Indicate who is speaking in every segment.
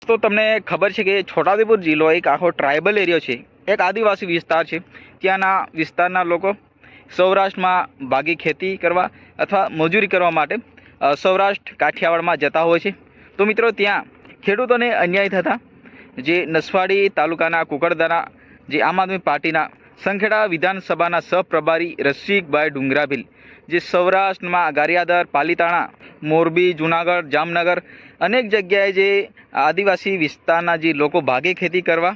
Speaker 1: दोस्तों तमने खबर है कि छोटाउदेपुर जिल्लो एक आखो ट्राइबल एरियो है, एक आदिवासी विस्तार है। त्याना विस्तारना लोको सौराष्ट्र में बागी खेती करवा अथवा मजूरी करवा माटे सौराष्ट्र काठियावाड़ में जता होय छे। तो मित्रों त्या खेडूतोने अन्याय थता जे नसवाड़ी तालुकाना कुकरदाना जे आम आदमी पार्टीना संखेड़ा विधानसभाना सहप्रभारी रसिकभाई डुंगराभिल जे सौराष्ट्र में गारियादर पालीताणा मोरबी जूनागढ़ जामनगर अनेक जग्याए जे आदिवासी विस्तारना जे लोको भागे खेती करवा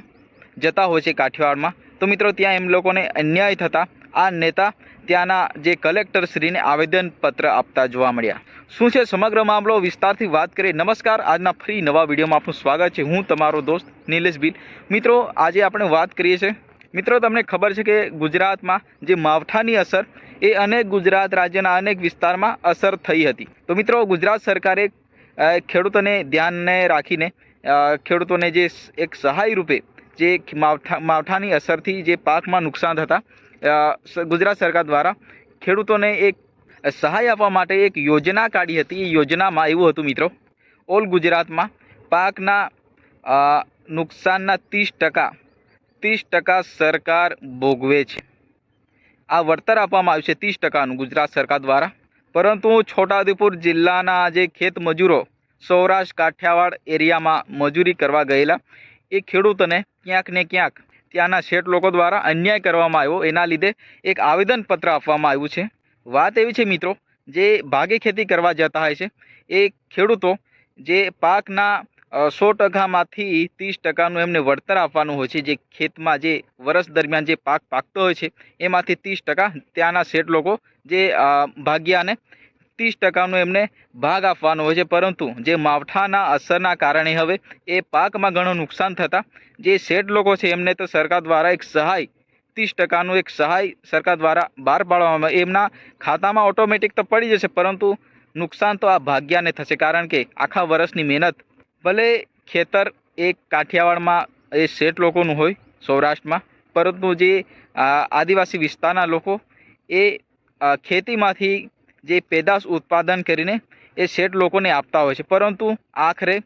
Speaker 1: जता होय छे काठियावाड़ में। तो मित्रों त्या एम लोकोने अन्याय थता आ नेता त्याना जे कलेक्टर श्रीने आवेदन पत्र आपता जोवा मळ्या। शुं छे समग्र मामलो विस्तारथी वात करीए। नमस्कार, आजना फरी नवा विडियो में आपनुं स्वागत छे। हूँ तमारो दोस्त निलेश भील। मित्रों आज आपणे वात करीए छे। मित्रों तमने खबर है कि गुजरात में जे मावठानी असर ए अनेक गुजरात राज्यना अनेक विस्तार में असर थई हती। तो मित्रों गुजरात सरकारे खेडूतोने ध्यान ने राखीने खेडूतोने जे एक सहाय रूपे जे मावठानी असर थी जे पाक में नुकसान थता गुजरात सरकार द्वारा खेडूतोने एक सहाय आपवा माटे एक योजना काढी हती। ए योजनामां एवुं हतुं मित्रों, ऑल गुजरात में पाकना नुकसानना 30% सरकार भोगवे छे। आ वळतर आपवामां आव्युं छे 30%नुं गुजरात सरकार द्वारा। परंतु छोटाउदेपुर जिल्लाना जे खेत मजूरो सौराष्ट्र काठियावाड़ एरिया में मजूरी करवा गयेला ए खेडूतोने क्यांक ने क्यांक त्याना शेठ लोको द्वारा अन्याय करवामां आव्यो। एना लीधे एक आवेदनपत्र आपवामां आव्युं छे। वात एवी छे मित्रों जे भागे खेती करवा जता होय छे ए खेडूतो जे पाकना 100% मांथी 30%नुं एमने वळतर आपवानुं होय छे। जे खेतमां जे वर्ष दरमियान जे पाक पाकतो होय छे एमांथी 30% त्याना शेठ लोको जे भाग्याने 30%नुं एमने भाग आपवानो होय छे। परंतु जे मावठाना असरना कारणे हवे ए पाकमां घणुं नुकसान थता जे शेठ लोको छे एमने तो सरकार द्वारा एक सहाय 30%नुं एक सहाय सरकार द्वारा बहार पाडवामां एमना खातामां ऑटोमेटिक तो पड़ी जशे, परंतु नुकसान तो आ भाग्याने थशे। कारण के आखा वर्षनी मेहनत भले खेतर एक काठियावाड़ में ए शेठ लोकोनुं होय सौराष्ट्र में, परंतु जे आदिवासी विस्तारना लोको ए खेतीमांथी जे पेदाश उत्पादन करीने ए शेठ लोकोने आपता होय छे। परंतु आखरे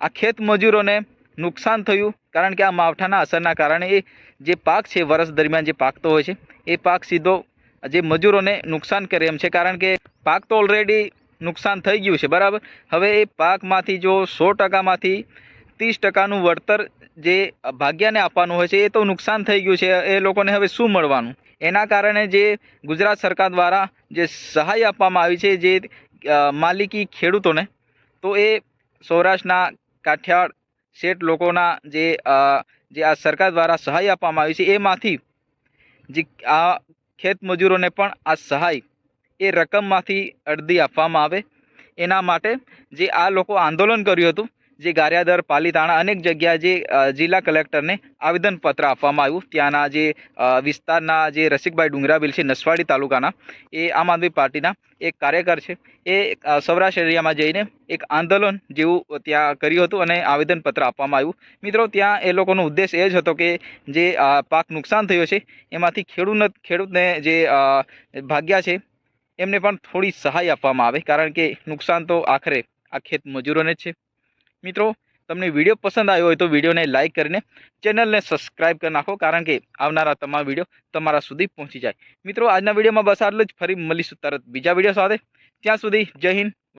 Speaker 1: आ खेत मजूरोने नुकसान थयुं कारण के आ मावठाना असरना कारणे ए जे पाक छे वर्ष दरमियान जे पाकतो होय छे ए पाक सीधो जे मजूरोने नुकसान करे एम छे। कारण के पाक तो ऑलरेडी नुकसान थई गयुं छे बराबर। हवे ए पाकमांथी जो 100% मांथी 30%नुं वळतर जे भाग्याने आपवानुं होय छे ए तो नुकसान थई गयुं छे। ए लोकोने हवे शुं मळवानुं? एना कारणे जे गुजरात सरकार द्वारा जे सहाय आपवामां आवी छे जे मालिकी खेडूतोने, तो ए सौराष्ट्રના काठियावाड़ शेठ लोकोना जे आ सरकार द्वारा सहाय आपवामां आवी छे एमांथी जे आ खेत मजूरोने पण आ सहाय ए रकममांथी अडधी आपवामां आवे। एना माटे जे आ लोको आंदोलन कर्युं हतुं जे गारियादर पालीताणा अनेक जग्याए जे जिल्ला कलेक्टरने आवेदनपत्र आपवामां आव्युं। त्याना जे विस्ताરના जे रसिकभाई डुंगराभिल छे नसवाड़ी तालुकाना ए आम आदमी पार्टीना एक कार्यकर छे ए सौराष्ट्र एरियामां जईने एक आंदोलन जेवुं त्यां कर्युं हतुं अने आवेदनपत्र आपवामां आव्युं। मित्रों त्या ए लोकोनो उद्देश ए ज हतो के जे पाक नुकसान थयुं छे एमांथी खेडूतने जे भाग्या छे एमने पण थोड़ी सहाय आपवामां आवे। कारण के नुकसान तो आखरे आ खेत मजूरोने ज छे। मित्रों तमने विडियो पसंद आव्यो होय तो विडियो ने लाइक करीने चेनल ने सब्सक्राइब कर नाखो कारण के आवनारा तमाम विडियो तमारा सुधी पहोंची जाय। मित्रों आजना विडियो में बस आटलुं ज। फरी मळीशुं तरत बीजा विडियो साथे। त्यां सुधी जय हिंद।